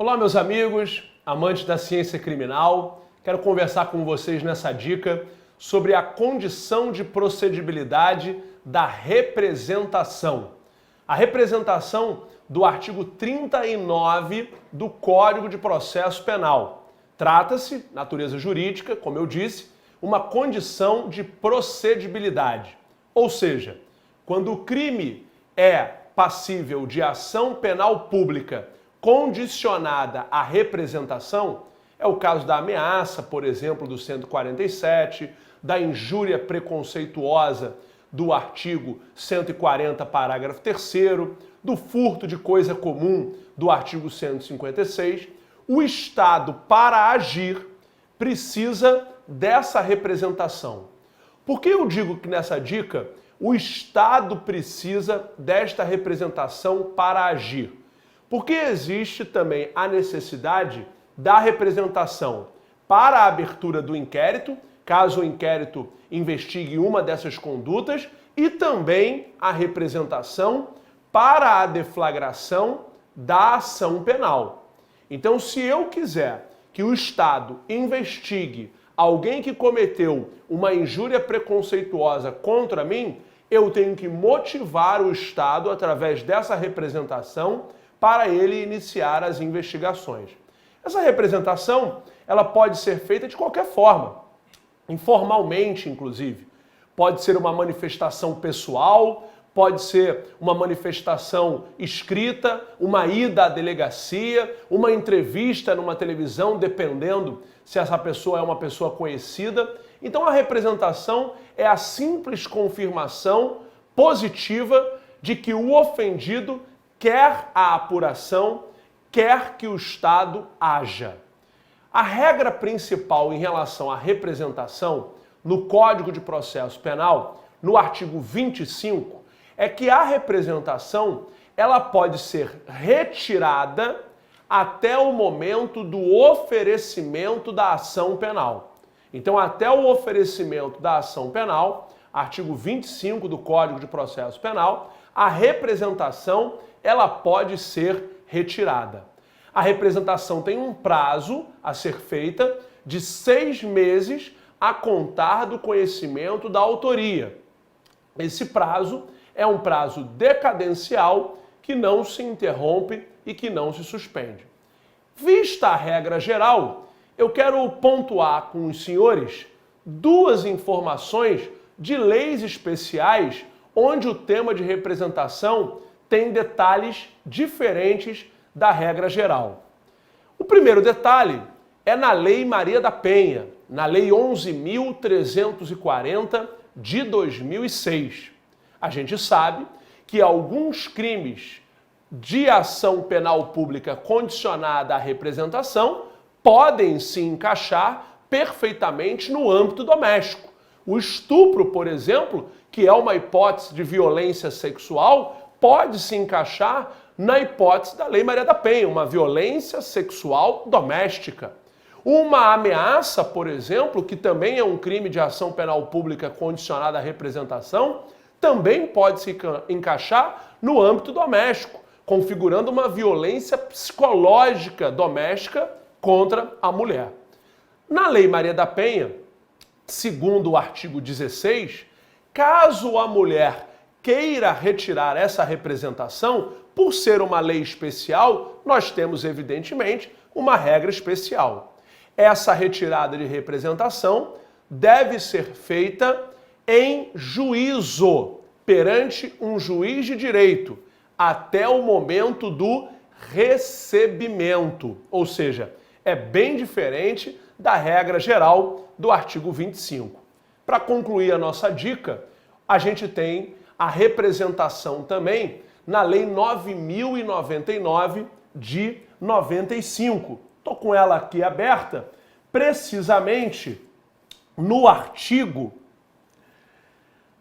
Olá, meus amigos, amantes da ciência criminal. Quero conversar com vocês nessa dica sobre a condição de procedibilidade da representação. A representação do artigo 39 do Código de Processo Penal. Trata-se, natureza jurídica, como eu disse, uma condição de procedibilidade. Ou seja, quando o crime é passível de ação penal pública condicionada à representação, é o caso da ameaça, por exemplo, do 147, da injúria preconceituosa do artigo 140, parágrafo 3º, do furto de coisa comum do artigo 156, o Estado, para agir, precisa dessa representação. Por que eu digo que nessa dica o Estado precisa desta representação para agir? Porque existe também a necessidade da representação para a abertura do inquérito, caso o inquérito investigue uma dessas condutas, e também a representação para a deflagração da ação penal. Então, se eu quiser que o Estado investigue alguém que cometeu uma injúria preconceituosa contra mim, eu tenho que motivar o Estado através dessa representação para ele iniciar as investigações. Essa representação, ela pode ser feita de qualquer forma, informalmente, inclusive. Pode ser uma manifestação pessoal, pode ser uma manifestação escrita, uma ida à delegacia, uma entrevista numa televisão, dependendo se essa pessoa é uma pessoa conhecida. Então a representação é a simples confirmação positiva de que o ofendido quer a apuração, quer que o Estado haja. A regra principal em relação à representação no Código de Processo Penal, no artigo 25, é que a representação ela pode ser retirada até o momento do oferecimento da ação penal. Então, até o oferecimento da ação penal, artigo 25 do Código de Processo Penal, a representação ela pode ser retirada. A representação tem um prazo a ser feita de 6 meses a contar do conhecimento da autoria. Esse prazo é um prazo decadencial que não se interrompe e que não se suspende. Vista a regra geral, eu quero pontuar com os senhores 2 informações de leis especiais onde o tema de representação tem detalhes diferentes da regra geral. O primeiro detalhe é na Lei Maria da Penha, na Lei 11.340 de 2006. A gente sabe que alguns crimes de ação penal pública condicionada à representação podem se encaixar perfeitamente no âmbito doméstico. O estupro, por exemplo, que é uma hipótese de violência sexual, pode se encaixar na hipótese da Lei Maria da Penha, uma violência sexual doméstica. Uma ameaça, por exemplo, que também é um crime de ação penal pública condicionada à representação, também pode se encaixar no âmbito doméstico, configurando uma violência psicológica doméstica contra a mulher. Na Lei Maria da Penha, segundo o artigo 16, caso a mulher queira retirar essa representação, por ser uma lei especial, nós temos, evidentemente, uma regra especial. Essa retirada de representação deve ser feita em juízo, perante um juiz de direito, até o momento do recebimento. Ou seja, é bem diferente da regra geral do artigo 25. Para concluir a nossa dica, a gente tem a representação também na Lei 9.099 de 95. Estou com ela aqui aberta, precisamente no artigo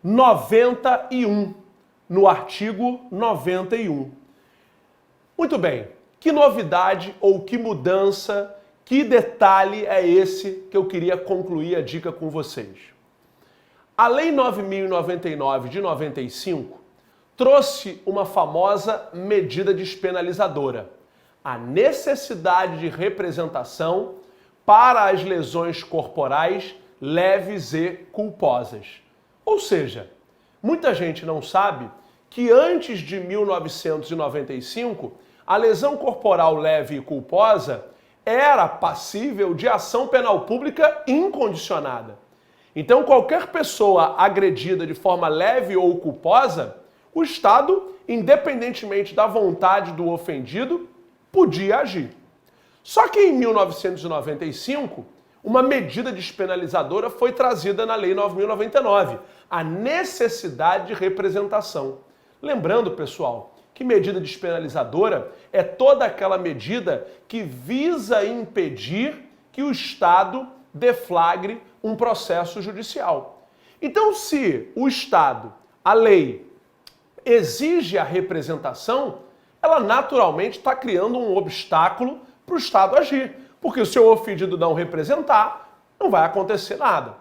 91. No artigo 91. Muito bem, que novidade ou que mudança, que detalhe é esse que eu queria concluir a dica com vocês? A Lei 9.099 de 95 trouxe uma famosa medida despenalizadora, a necessidade de representação para as lesões corporais leves e culposas. Ou seja, muita gente não sabe que antes de 1995, a lesão corporal leve e culposa era passível de ação penal pública incondicionada. Então, qualquer pessoa agredida de forma leve ou culposa, o Estado, independentemente da vontade do ofendido, podia agir. Só que em 1995, uma medida despenalizadora foi trazida na Lei 9.099, a necessidade de representação. Lembrando, pessoal, que medida despenalizadora é toda aquela medida que visa impedir que o Estado deflagre um processo judicial. Então, se o Estado, a lei, exige a representação, ela naturalmente está criando um obstáculo para o Estado agir. Porque se o ofendido não representar, não vai acontecer nada.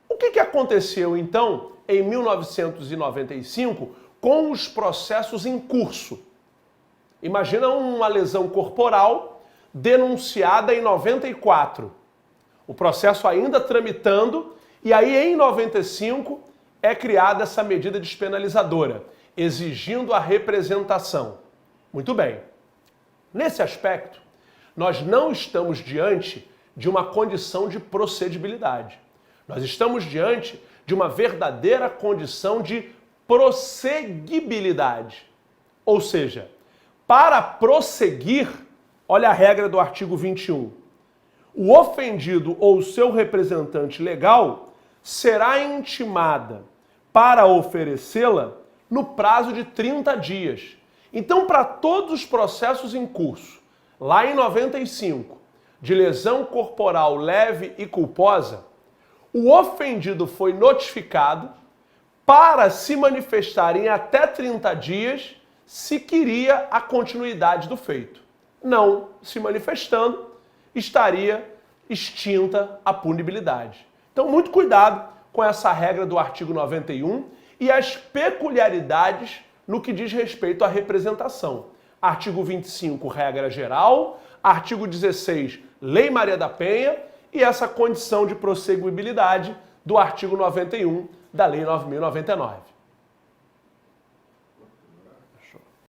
O que aconteceu, então, em 1995 com os processos em curso? Imagina uma lesão corporal denunciada em 94. O processo ainda tramitando, e aí em 95 é criada essa medida despenalizadora, exigindo a representação. Muito bem. Nesse aspecto, nós não estamos diante de uma condição de procedibilidade. Nós estamos diante de uma verdadeira condição de prosseguibilidade. Ou seja, para prosseguir, olha a regra do artigo 21. O ofendido ou seu representante legal será intimada para oferecê-la no prazo de 30 dias. Então, para todos os processos em curso, lá em 95, de lesão corporal leve e culposa, o ofendido foi notificado para se manifestar em até 30 dias se queria a continuidade do feito. Não se manifestando, estaria extinta a punibilidade. Então, muito cuidado com essa regra do artigo 91 e as peculiaridades no que diz respeito à representação. Artigo 25, regra geral. Artigo 16, Lei Maria da Penha. E essa condição de prosseguibilidade do artigo 91 da Lei 9.099.